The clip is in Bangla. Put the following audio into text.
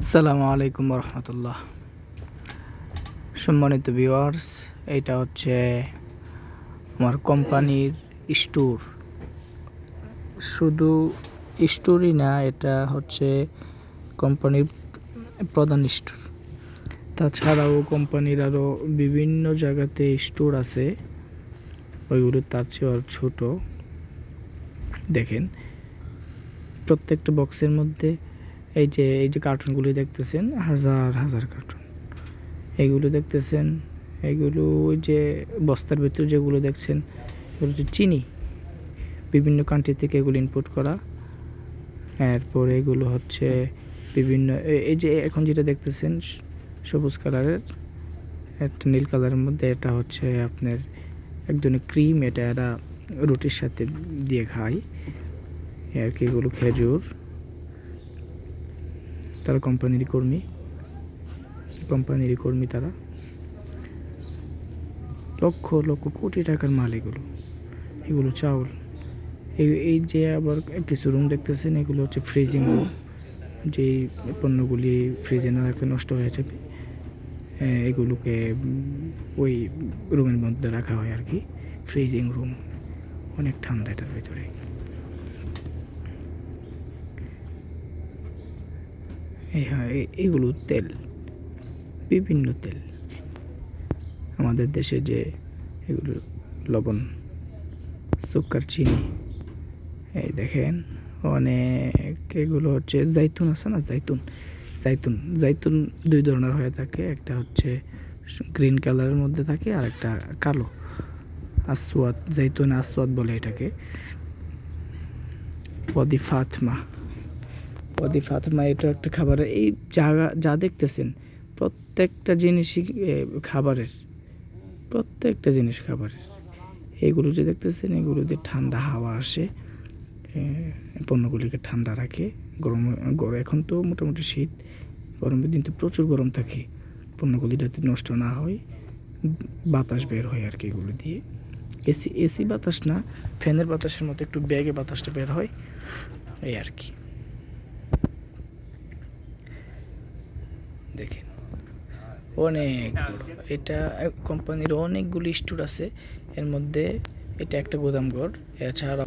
আসসালামু আলাইকুম রহমতুল্লাহ। সম্মানিত ভিউয়ার্স, এটা হচ্ছে আমার কোম্পানির স্টোর। শুধু স্টোরই না, এটা হচ্ছে কোম্পানির প্রধান স্টোর। তাছাড়াও কোম্পানির আরও বিভিন্ন জায়গাতে স্টোর আছে, ওইগুলো তার চেয়ে আর ছোটো। দেখেন, প্রত্যেকটা বক্সের মধ্যে এই যে কার্টুনগুলি দেখতেছেন, হাজার হাজার কার্টুন। এইগুলো দেখতেছেন, এইগুলো ওই যে বস্তার ভিতরে যেগুলো দেখছেন, এগুলো হচ্ছে চিনি। বিভিন্ন কান্ট্রি থেকে এগুলো ইম্পোর্ট করা। এরপর এগুলো হচ্ছে বিভিন্ন এই যে এখন যেটা দেখতেছেন সবুজ কালারের, একটা নীল কালারের মধ্যে, এটা হচ্ছে আপনার এক ধরনের ক্রিম। এটা এরা রুটির সাথে দিয়ে খায় আর কি। এগুলো খেজুর। তারা কোম্পানিরই কর্মী তারা। লক্ষ লক্ষ কোটি টাকার মাল এগুলো চাউল। এই যে আবার কিছু রুম দেখতেছেন, এগুলো হচ্ছে ফ্রিজিং রুম। যেই পণ্যগুলি ফ্রিজে না রাখলে নষ্ট হয়ে যাবে, এগুলোকে ওই রুমের মধ্যে রাখা হয় আর কি। ফ্রিজিং রুম অনেক ঠান্ডা এটার ভিতরে। এগুলো তেল, বিভিন্ন তেল। আমাদের দেশে যে এগুলো লবণ, সুগার, চিনি, এই দেখেন অনেক। এগুলো হচ্ছে জাইতুন আছে না, জাইতুন দুই ধরনের হয়ে থাকে। একটা হচ্ছে গ্রিন কালারের মধ্যে থাকে, আর একটা কালো আসওয়াদ, জাইতুন আসওয়াদ বলে এটাকে। ওয়াদি ফাতমা এটা একটা খাবারের। এই যা দেখতেছেন প্রত্যেকটা জিনিসই খাবারের, প্রত্যেকটা জিনিস খাবারের। এইগুলো যে দেখতেছেন, এগুলো দিয়ে ঠান্ডা হাওয়া আসে, পণ্যগুলিকে ঠান্ডা রাখে। গরম এখন তো মোটামুটি শীত, গরমের দিন তো প্রচুর গরম থাকে। পণ্যগুলি যাতে নষ্ট না হয়, বাতাস বের হয় আর কি এগুলো দিয়ে। এসি বাতাস না, ফ্যানের বাতাসের মতো একটু ব্যাগে বাতাসটা বের হয়, এই আর কি। দেখেন অনেক বড় এটা। কোম্পানির অনেকগুলি স্টোর আছে, এর মধ্যে এটা একটা গোদামঘর। এছাড়া